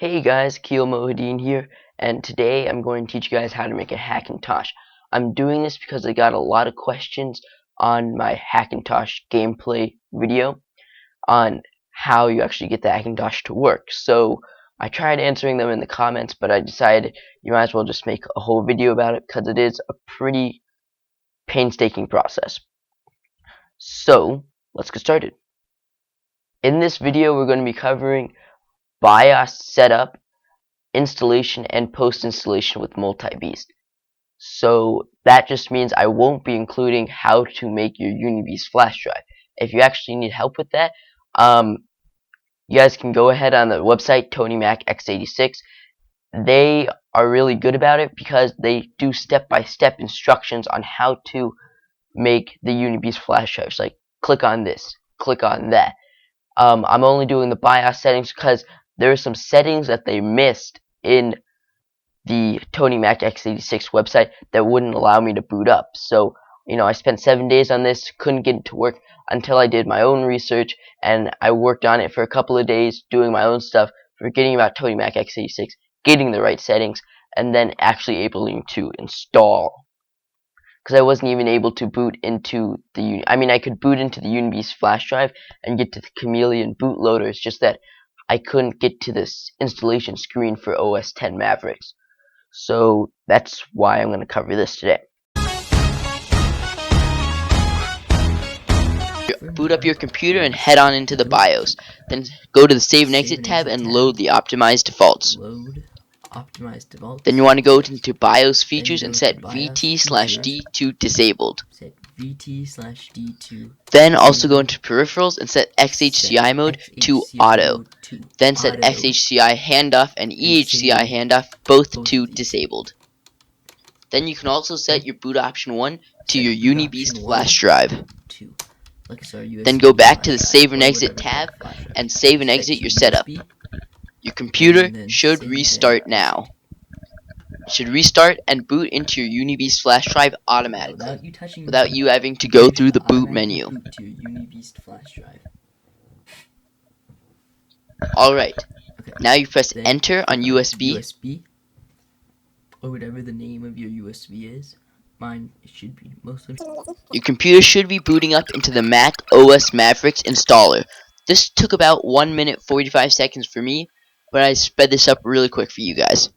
Hey guys, Keel Mohideen here, and today I'm going to teach you guys how to make a Hackintosh. I'm doing this because I got a lot of questions on my Hackintosh gameplay video on how you actually get the Hackintosh to work. So I tried answering them in the comments, but I decided you might as well just make a whole video about it because it is a pretty painstaking process. So let's get started. In this video we're going to be covering BIOS setup, installation, and post-installation with multi-beast. So that just means I won't be including how to make your Unibeast flash drive. If you actually need help with that, you guys can go ahead on the website TonyMacX86. They are really good about it because they do step-by-step instructions on how to make the Unibeast flash drives. Like, click on this, click on that. I'm only doing the BIOS settings because there are some settings that they missed in the TonyMacX86 website that wouldn't allow me to boot up. So, I spent 7 days on this, couldn't get it to work until I did my own research, and I worked on it for a couple of days doing my own stuff, forgetting about TonyMacX86, getting the right settings, and then actually able to install. Because I wasn't even able to boot into the I could boot into the Unibeast flash drive and get to the Chameleon bootloader. It's just that I couldn't get to this installation screen for OS X Mavericks. So that's why I'm going to cover this today. Boot up your computer and head on into the BIOS. Then go to the Save and Exit tab and load the optimized defaults. Then you want to go into BIOS features and set VT/D to disabled. Then also go into peripherals and set XHCI mode to auto. Then set XHCI handoff and EHCI handoff both to disabled. Then you can also set your boot option 1 to your Unibeast flash drive. Then go back to the Save and Exit tab and save and exit your setup. Your computer should restart now. It should restart and boot into your Unibeast flash drive automatically without you having to go through the boot menu. Alright, now you press enter on USB. Or whatever the name of your USB is. Mine should be mostly. Your computer should be booting up into the Mac OS Mavericks installer. This took about 1 minute 45 seconds for me, but I sped this up really quick for you guys.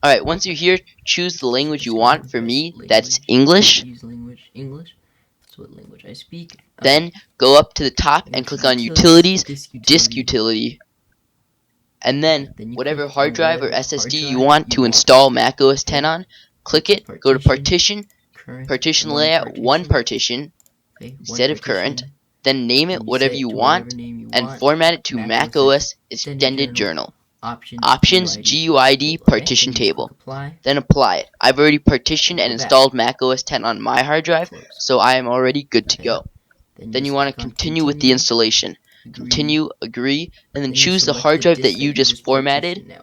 Alright, once you're here, choose the language you want. For me, that's English. English. That's what language I speak. Then go up to the top and click on Utilities, Disk Utility. And then whatever hard drive or SSD you want to install Mac OS X on, click it, go to Partition, Partition Layout 1 Partition instead of current, then name it whatever you want, and format it to Mac OS Extended Journal. Options GUID Partition Table. Then apply it. I've already partitioned and installed Mac OS X on my hard drive, so I am already good to go. Then you want to continue with the installation. Continue, agree, and then choose the hard drive that you just formatted.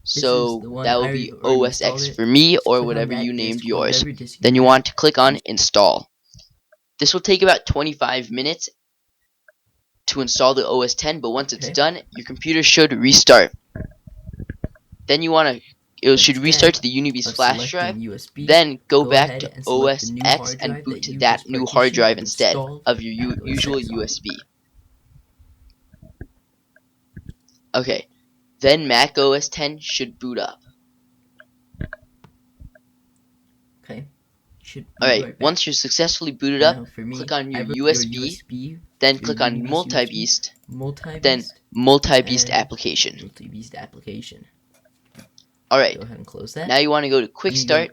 So that will be OS X for me, or whatever you named yours. Then you want to click on install. This will take about 25 minutes to install the OS X, but once it's done, your computer should restart. Then it should restart to the Unibeast flash drive. Then go back to OS X and boot to that new hard drive instead of your usual USB. Okay, then Mac OS X should boot up. Alright, once you're successfully booted up, click on your USB, then click on multi-beast, then multi-beast application. Alright, now you want to go to Quick Start,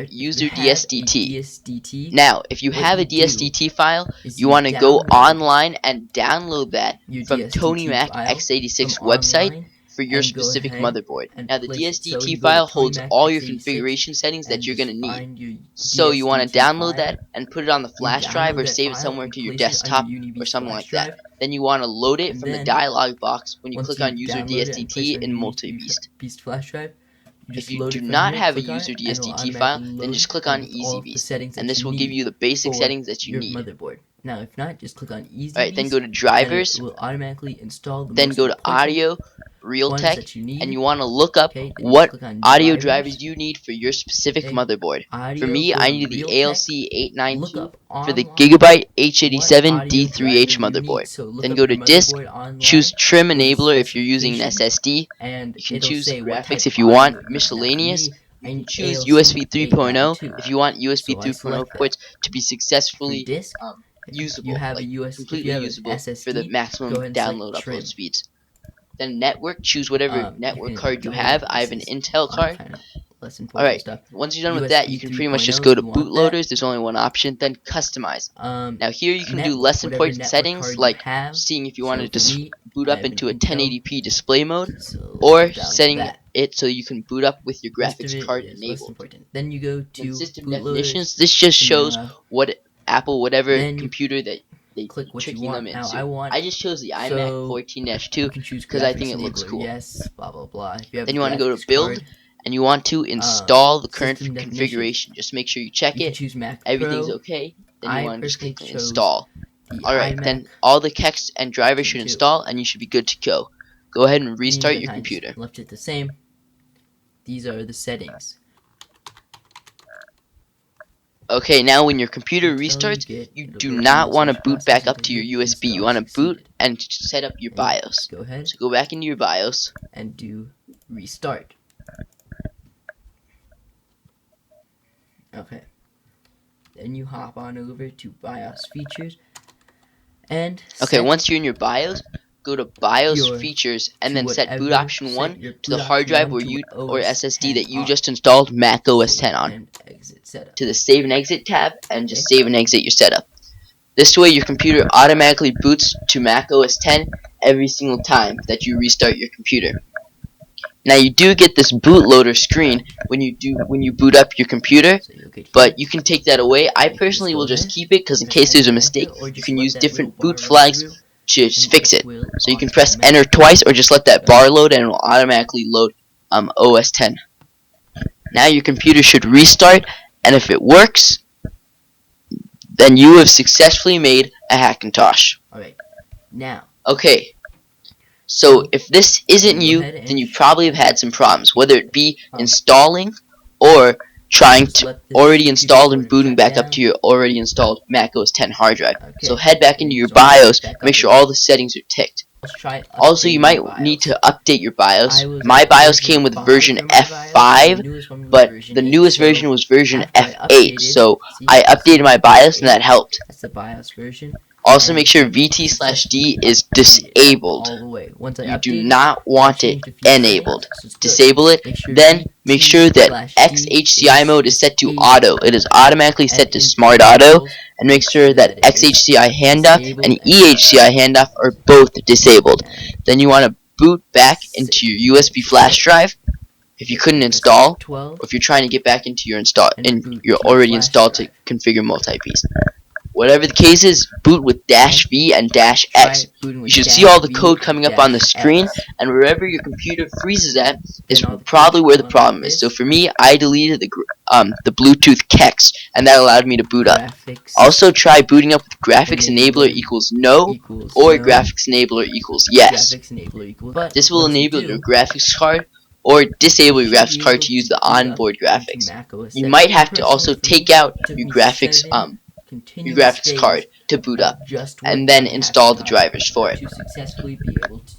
User DSDT. Now, if you have a DSDT file, you want to go online and download that from TonyMacX86 website for your specific motherboard. Now, the DSDT file holds all your configuration settings that you're going to need. So you want to download that and put it on the flash drive or save it somewhere to your desktop or something like that. Then you want to load it from the dialog box when you click on User DSDT in Multi-Beast. If you do not have a user DSDT file, then just click on EasyBeast, and this will give you the basic settings that you need. Now, if not, just click on EasyBeast. Alright, then go to Drivers, then go to Audio, Realtek, that you need. and you want to look up Okay, then you what click on audio drivers you need for your specific Okay, motherboard. For audio, me, go I to needed the Realtek, look ALC892 up for the online Gigabyte what H87 audio driver D3H you need. motherboard. So look Then up go your to disk, motherboard online, choose trim go to enabler if you're using an specifications, SSD. and You can it'll choose say what type graphics of if you audio want, you need. Now for miscellaneous. me, You I can need choose ALC USB 3.0 892. if you want USB So I 3.0 select that. ports to be For successfully disk, if you usable, have a like if you completely have an usable for the SSD, maximum go ahead and select download upload trim. speeds. Then network, choose whatever You network can card you go ahead. have. I This have an is Intel all card. kind of less important Alright, stuff. once you're done with that, you USB can pretty much 3.0 just go if to you want that. bootloaders. There's only one option, then customize. Now here you can do Network, less whatever important network settings, card you like have. seeing if you So want for to me, boot I up have an into a Intel, 1080p display mode, so or down setting that. it so you can boot up with your Rest of graphics it card is less enabled. important. Then you go Then to system bootloaders, definitions. This just shows and what Apple, whatever then you computer that they click what you tricking them want. Now into. I just chose the iMac so 14-2 you can choose because I graphics think it looks enabler, cool. yes, blah blah blah. If you have Then the you want to go to graphics build, card, and you want to install the current system definitions, configuration. Just make sure you check you can it. choose Mac Everything's Pro. okay. Then you I want to just personally click chose install. the Alright, iMac then all the text and drivers should 14.2. install, and you should be good to go. Go ahead and restart Then your I just computer. left it the same. These are the settings. Okay, now when your computer Until restarts, get you the do version not want to usage boot process, back you up can to your hit USB. You install want to boot succeeded. and set up your And BIOS. go ahead So go back into your BIOS. and do restart. Okay. Then you hop on over to BIOS features and Okay, set once you're in your BIOS, go to BIOS your features and to then set boot whatever option set 1 your to the boot hard option drive 1 where to you or OS SSD 10 that you on. just installed Mac OS Save 10 on. and exit setup. To the save and exit tab and just save and exit your setup. This way your computer automatically boots to Mac OS 10 every single time that you restart your computer. Now you do get this bootloader screen when you boot up your computer, So you'll get here. but you can take that away. I You can personally go will just ahead, keep it because in press case there's a enter, mistake, or you just can let use that little different bar boot run flags through, to and fix it. will So you can press enter automatically twice or just let that start. bar load and it will automatically load OS 10. Now your computer should restart, and if it works, then you have successfully made a Hackintosh. Alright, now Okay, so if this isn't go you, ahead and then you probably have had some problems, whether it be Um, installing or trying just to let this already computer installed sort and of booting shut back up down. to your already installed Mac OS 10 hard drive. So Okay, head back then into you your just wanna start BIOS, back up make sure again. all the settings are ticked. Let's try Also, you updating might my need BIOS. to update your BIOS. I was My at BIOS version came with 5 version for my BIOS, and F5, the newest one was but version the 8, newest so version was version after I F8, updated, so see, I you can see updated my BIOS and that helped. that's the BIOS version. Also, And make sure successfully VT/D is updated that disabled. all the way. Once I You do updated, not and I want it changed a few enabled. settings, so it's good. Disable it. Make sure Then make sure that VT/D XHCI mode is set to disabled. auto. It is automatically set And to in smart auto. controls, And make sure that it is XHCI handoff disabled and and EHCI handoff are both disabled. and Then you want to boot back into save. your USB flash drive if you couldn't Press install, or F12 if you're trying to get back into your and boot your to your already flash installed to drive. configure multi-piece. Whatever the case is, boot with -V and -X. Try booting You with should see all the -V code coming up on the -X. screen, and wherever your computer freezes at is Then all the probably codes where the should problem like is. So this. for me, I deleted the Bluetooth kex, and that allowed me to boot up. Graphics Also, try booting up with graphics enabler enabler equals no, equals or no. graphics enabler equals yes. Graphics enabler equals. But This will once you enable do, your graphics card or disable your you should graphics be card able to use to the boot up onboard into graphics. Mac OS You 10. might have to also Personally, for take me, out it took your me graphics 7 your continuous graphics card days to boot of up, just and working then on install the Hackintosh drivers for it. to successfully be able to